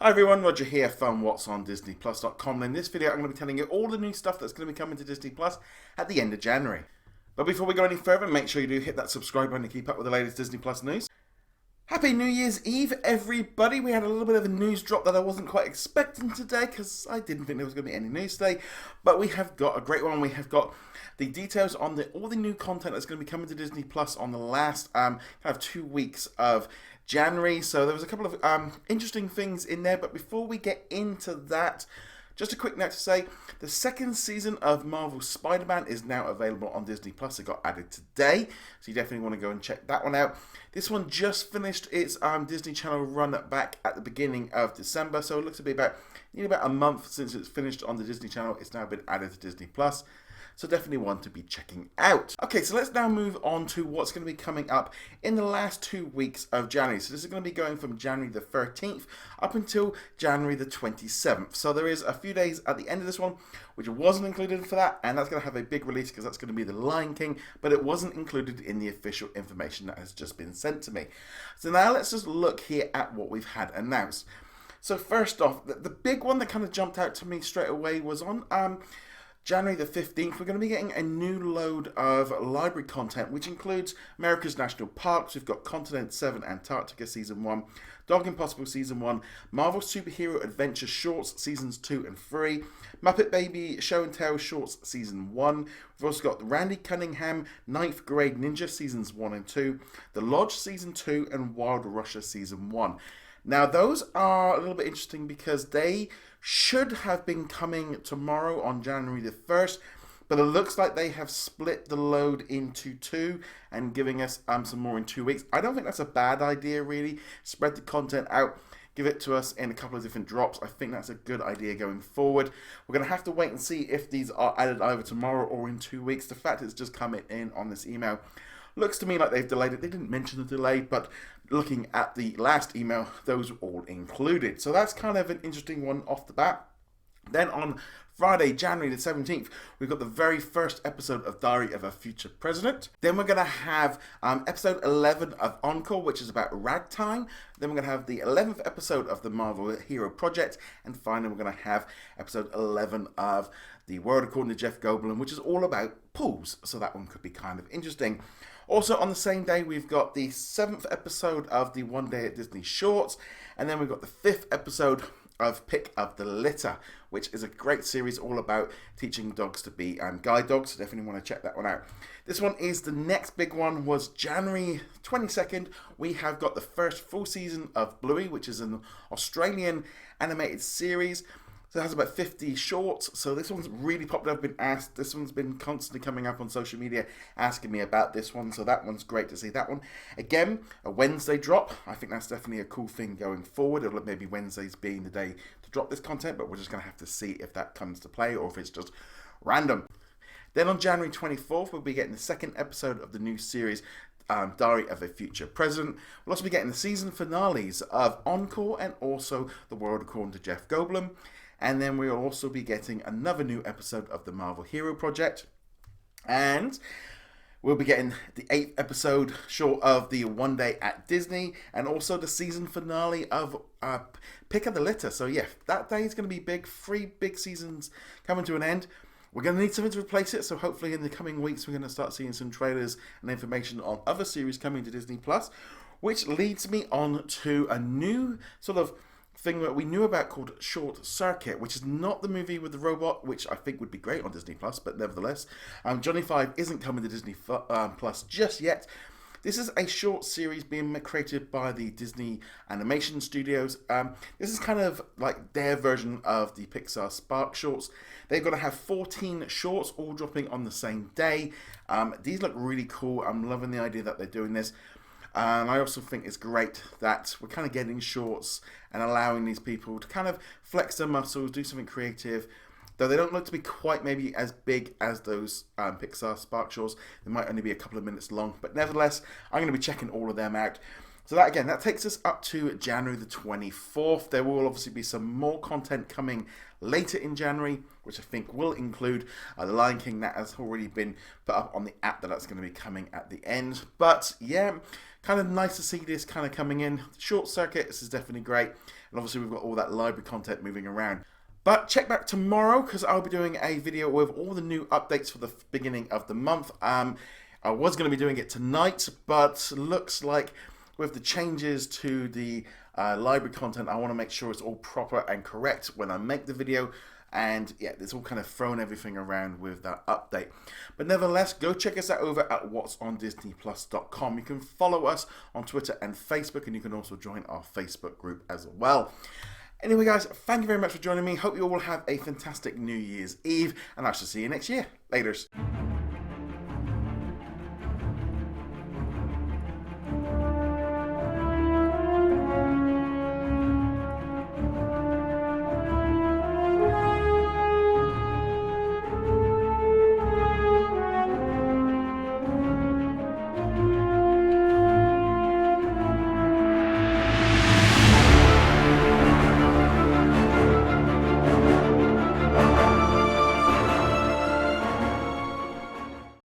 Hi everyone, Roger here from what's on DisneyPlus.com, and in this video I'm going to be telling you all the new stuff that's going to be coming to Disney Plus at the end of January. But before we go any further, make sure you do hit that subscribe button to keep up with the latest Disney Plus news. Happy New Year's Eve, everybody. We had a little bit of a news drop that I wasn't quite expecting today because I didn't think there was going to be any news today. But we have got a great one. We have got the details on all the new content that's going to be coming to Disney Plus on the last kind of 2 weeks of January. So there was a couple of interesting things in there. But before we get into that, just a quick note to say, the second season of Marvel's Spider-Man is now available on Disney Plus. It got added today, so you definitely want to go and check that one out. This one just finished its Disney Channel run back at the beginning of December, so it looks to be about a month since it's finished on the Disney Channel. It's now been added to Disney Plus. So definitely one to be checking out. Okay, so let's now move on to what's going to be coming up in the last 2 weeks of January. So this is going to be going from January the 13th up until January the 27th. So there is a few days at the end of this one which wasn't included for that, and that's going to have a big release because that's going to be The Lion King, but it wasn't included in the official information that has just been sent to me. So now let's just look here at what we've had announced. So first off, the big one that kind of jumped out to me straight away was on January the 15th, we're going to be getting a new load of library content, which includes America's National Parks. We've got Continent 7 Antarctica Season 1, Dog Impossible Season 1, Marvel Superhero Adventure Shorts Seasons 2 and 3, Muppet Baby Show and Tell Shorts Season 1. We've also got Randy Cunningham Ninth Grade Ninja Seasons 1 and 2, The Lodge Season 2, and Wild Russia Season 1. Now, those are a little bit interesting because they should have been coming tomorrow on January the 1st, but it looks like they have split the load into two and giving us some more in 2 weeks. I don't think that's a bad idea, really. Spread the content out, give it to us in a couple of different drops. I think that's a good idea going forward. We're going to have to wait and see if these are added either tomorrow or in 2 weeks. The fact it's just coming in on this email looks to me like they've delayed it. They didn't mention the delay, but looking at the last email, those were all included. So that's kind of an interesting one off the bat. Then on Friday, January the 17th, we've got the very first episode of Diary of a Future President. Then we're going to have episode 11 of Encore, which is about ragtime. Then we're going to have the 11th episode of the Marvel Hero Project. And finally, we're going to have episode 11 of The World According to Jeff Goldblum, which is all about pools. So that one could be kind of interesting. Also on the same day, we've got the 7th episode of the One Day at Disney Shorts. And then we've got the 5th episode of Pick Up the Litter, which is a great series all about teaching dogs to be guide dogs. So definitely want to check that one out. This one is the next big one, was January 22nd. We have got the first full season of Bluey, which is an Australian animated series. So it has about 50 shorts. So this one's really popular. I've been asked. This one's been constantly coming up on social media asking me about this one. So that one's great to see that one. Again, a Wednesday drop. I think that's definitely a cool thing going forward. It'll maybe Wednesdays being the day to drop this content, but we're just going to have to see if that comes to play or if it's just random. Then on January 24th, we'll be getting the second episode of the new series, Diary of a Future President. We'll also be getting the season finales of Encore and also The World According to Jeff Goldblum. And then we'll also be getting another new episode of the Marvel Hero Project. And we'll be getting the 8th episode short of the One Day at Disney. And also the season finale of Pick Up the Litter. So yeah, that day is going to be big. 3 big seasons coming to an end. We're going to need something to replace it. So hopefully in the coming weeks we're going to start seeing some trailers and information on other series coming to Disney+. Which leads me on to a new sort of thing that we knew about called Short Circuit, which is not the movie with the robot, which I think would be great on Disney Plus, but nevertheless, Johnny Five isn't coming to Disney Plus just yet. This is a short series being created by the Disney Animation Studios. This is kind of like their version of the Pixar Spark shorts. They've got to have 14 shorts all dropping on the same day. These look really cool. I'm loving the idea that they're doing this. And I also think it's great that we're kind of getting shorts and allowing these people to kind of flex their muscles, do something creative. Though they don't look to be quite maybe as big as those Pixar Spark shorts. They might only be a couple of minutes long. But nevertheless, I'm going to be checking all of them out. So that again, that takes us up to January the 24th. There will obviously be some more content coming later in January, which I think will include The Lion King that has already been put up on the app that's going to be coming at the end. But yeah, kind of nice to see this kind of coming in. Short circuit, this is definitely great. And obviously we've got all that library content moving around. But check back tomorrow because I'll be doing a video with all the new updates for the beginning of the month. I was going to be doing it tonight, but looks like with the changes to the library content, I want to make sure it's all proper and correct when I make the video. And yeah, it's all kind of thrown everything around with that update. But nevertheless, go check us out over at whatsondisneyplus.com. You can follow us on Twitter and Facebook, and you can also join our Facebook group as well. Anyway, guys, thank you very much for joining me. Hope you all will have a fantastic New Year's Eve, and I shall see you next year. Laters.